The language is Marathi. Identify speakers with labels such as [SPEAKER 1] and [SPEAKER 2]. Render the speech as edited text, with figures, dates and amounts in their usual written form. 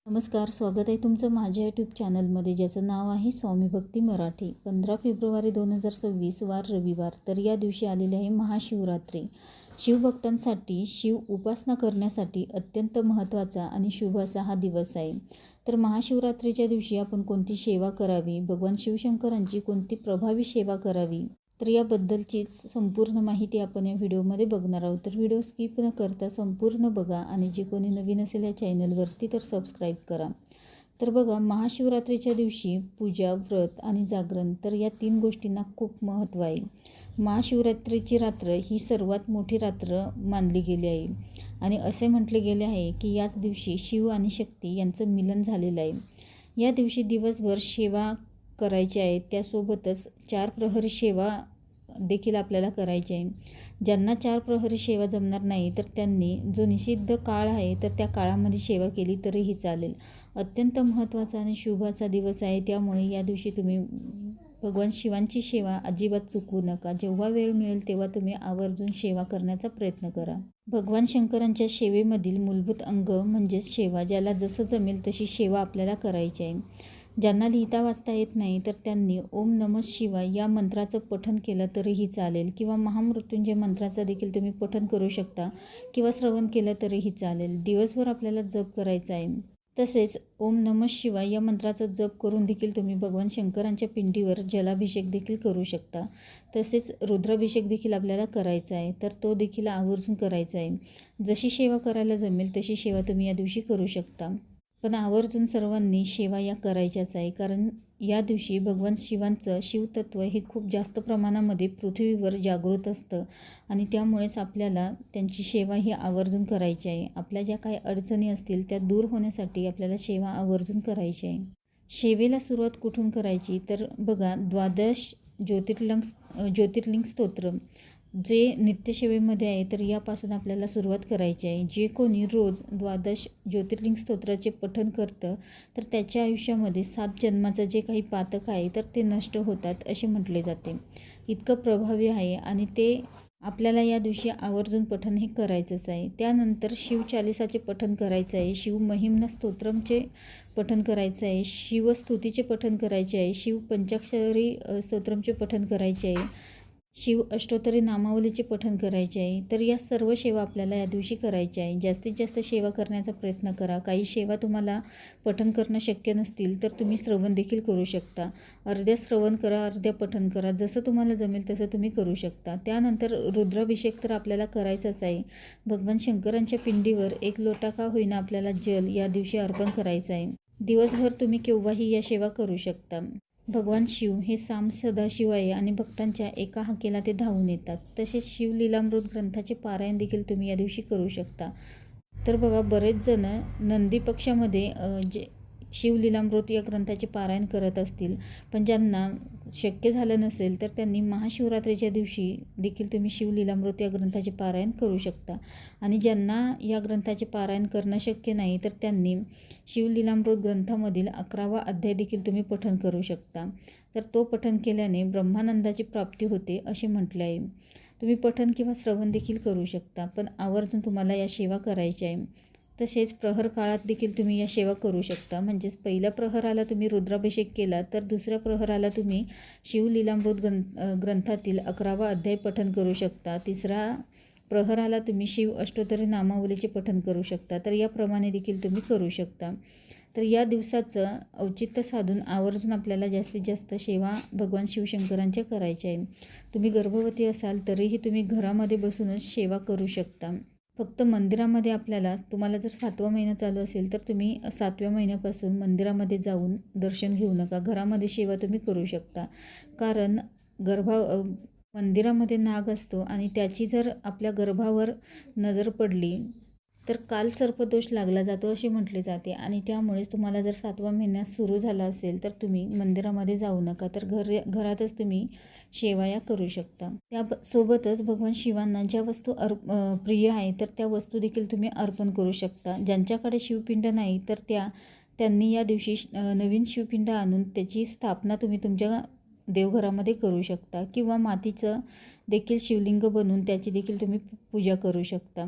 [SPEAKER 1] नमस्कार, स्वागत आहे तुमचं माझ्या यूट्यूब चॅनलमध्ये, ज्याचं नाव आहे स्वामी भक्ती मराठी. 15 फेब्रुवारी 2026 वार रविवार. तर या दिवशी आलेली आहे महाशिवरात्री. शिवभक्तांसाठी शिव उपासना करण्यासाठी अत्यंत महत्त्वाचा आणि शुभ असा हा दिवस आहे. तर महाशिवरात्रीच्या दिवशी आपण कोणती सेवा करावी, भगवान शिवशंकरांची कोणती प्रभावी सेवा करावी, तर याबद्दलची संपूर्ण माहिती आपण या व्हिडिओमध्ये बघणार आहोत. तर व्हिडिओ स्किप न करता संपूर्ण बघा आणि जे कोणी नवीन असेल या चॅनलवरती तर सबस्क्राईब करा. तर बघा, महाशिवरात्रीच्या दिवशी पूजा, व्रत आणि जागरण, तर या 3 गोष्टींना खूप महत्त्व आहे. महाशिवरात्रीची रात्र ही सर्वात मोठी रात्र मानली गेली आहे आणि असे म्हटले गेले आहे की याच दिवशी शिव आणि शक्ती यांचं मिलन झालेलं आहे. या दिवशी दिवसभर सेवा करायची आहे, त्यासोबतच 4 प्रहरी सेवा देखील आपल्याला करायची आहे. ज्यांना 4 प्रहरी सेवा जमणार नाही तर त्यांनी जो निषिद्ध काळ आहे तर त्या काळामध्ये सेवा केली तरीही चालेल. अत्यंत महत्त्वाचा आणि शुभ असा दिवस आहे, त्यामुळे या दिवशी तुम्ही भगवान शिवांची सेवा अजिबात चुकवू नका. जेव्हा वेळ मिळेल तेव्हा तुम्ही आवर्जून सेवा करण्याचा प्रयत्न करा. भगवान शंकरांच्या सेवेमधील मूलभूत अंग म्हणजेच सेवा. ज्याला जसं जमेल तशी सेवा आपल्याला करायची आहे. ज्यांना लिहिता वाचता येत नाही तर त्यांनी ओम नमः शिवाय या मंत्राचं पठण केलं तरीही चालेल किंवा महामृत्युंजय मंत्राचं देखील तुम्ही पठण करू शकता किंवा श्रवण केलं तरीही चालेल. दिवसभर आपल्याला जप करायचा आहे. तसेच ओम नमः शिवाय या मंत्राचा जप करून देखील तुम्ही भगवान शंकरांच्या पिंडीवर जलाभिषेक देखील करू शकता. तसेच रुद्राभिषेक देखील आपल्याला करायचा आहे, तर तो देखील आवर्जून करायचा आहे. जशी सेवा करायला जमेल तशी सेवा तुम्ही या दिवशी करू शकता. पण आवर्जून सर्वांनी सेवा या करायच्याच आहे, कारण या दिवशी भगवान शिवांचं शिवतत्व हे खूप जास्त प्रमाणामध्ये पृथ्वीवर जागृत असतं आणि त्यामुळेच आपल्याला त्यांची सेवा ही आवर्जून करायची आहे. आपल्या ज्या काही अडचणी असतील त्या दूर होण्यासाठी आपल्याला सेवा आवर्जून करायची आहे. सेवेला सुरुवात कुठून करायची, तर बघा, 12 ज्योतिर्लिंग स्तोत्र जे नित्यसेवेमध्ये आहे तर यापासून आपल्याला सुरुवात करायची आहे. जे कोणी रोज 12 ज्योतिर्लिंग स्तोत्राचे पठण करतं तर त्याच्या आयुष्यामध्ये 7 जन्माचं जे काही पातक आहे तर ते नष्ट होतात असे म्हटले जाते. इतकं प्रभावी आहे आणि ते आपल्याला या दिवशी आवर्जून पठण हे करायचंच आहे. त्यानंतर शिवचालिसाचे पठण करायचं आहे, शिव महिम्न स्तोत्रमचे पठण करायचं आहे, शिवस्तुतीचे पठण करायचे आहे, शिव पंचाक्षरी स्तोत्रमचे पठण करायचे आहे, शिव अष्टोत्तरी नामावलीचे पठण करायचे आहे. तर या सर्व सेवा आपल्याला या दिवशी करायच्या आहे. जास्तीत जास्त सेवा करण्याचा प्रयत्न करा. काही सेवा तुम्हाला पठण करणं शक्य नसतील तर तुम्ही श्रवण देखील करू शकता. अर्ध्या श्रवण करा, अर्ध्या पठण करा, जसं तुम्हाला जमेल तसं तुम्ही करू शकता. त्यानंतर रुद्राभिषेक तर आपल्याला करायचाच आहे. भगवान शंकरांच्या पिंडीवर 1 लोटा का होईना आपल्याला जल या दिवशी अर्पण करायचं आहे. दिवसभर तुम्ही केव्हाही या सेवा करू शकता. भगवान शिव हे साम सदाशिव आहे आणि भक्तांच्या एका हाकेला ते धावून येतात. तसेच शिवलीलामृत ग्रंथाचे पारायण देखील तुम्ही या दिवशी करू शकता. तर बघा, बरेच जण नंदी पक्षामध्ये जे शिवलीलामृत या ग्रंथाचे पारायण करत असतील, पण ज्यांना शक्य झालं नसेल तर त्यांनी महाशिवरात्रीच्या दिवशी देखील तुम्ही शिवलीलामृत या ग्रंथाचे पारायण करू शकता. आणि ज्यांना या ग्रंथाचे पारायण करणं शक्य नाही तर त्यांनी शिवलीलामृत ग्रंथामधील 11वा अध्याय देखील तुम्ही पठण करू शकता. तर तो पठण केल्याने ब्रह्मानंदाची प्राप्ती होते असे म्हटले आहे. तुम्ही पठण किंवा श्रवण देखील करू शकता, पण आवर्जून तुम्हाला या सेवा करायच्या आहे. तसेच प्रहर काळात देखील तुम्ही या सेवा करू शकता. म्हणजेच पहिल्या प्रहराला तुम्ही रुद्राभिषेक केला तर दुसऱ्या प्रहराला तुम्ही शिवलीलामृत ग्रंथातील 11वा अध्याय पठण करू शकता. तिसरा प्रहराला तुम्ही शिव अष्टोत्तरी नामावलीचे पठण करू शकता. तर याप्रमाणे देखील तुम्ही करू शकता. तर या दिवसाचं औचित्य साधून आवर्जून आपल्याला जास्तीत जास्त सेवा भगवान शिवशंकरांच्या करायच्या आहे. तुम्ही गर्भवती असाल तरीही तुम्ही घरामध्ये बसूनच सेवा करू शकता. फक्त मंदिरामध्ये तुम्हाला जर 7वा महिना चालू असेल तर तुम्ही 7व्या महिन्यापासून मंदिरामध्ये जाऊन दर्शन घेऊ नका. घरामध्ये सेवा तुम्ही करू शकता. कारण मंदिरामध्ये नाग असतो आणि त्याची जर आपल्या गर्भावर नजर पडली तर काल सर्पदोष लागला जातो असे म्हटले जाते आणि त्यामुळेच तुम्हाला जर 7वा महिना सुरू झाला असेल तर तुम्ही मंदिरामध्ये जाऊ नका, तर घरातच तुम्ही सेवा या करू शकता. त्यासोबतच भगवान शिवांना ज्या वस्तू प्रिय आहे तर त्या वस्तू देखील तुम्ही अर्पण करू शकता. ज्यांच्याकडे शिवपिंड नाही तर त्यांनी या दिवशी नवीन शिवपिंड आणून त्याची स्थापना तुम्ही तुमच्या देवघरामध्ये करू शकता किंवा मातीचं देखील शिवलिंग बनवून त्याची देखील तुम्ही पूजा करू शकता.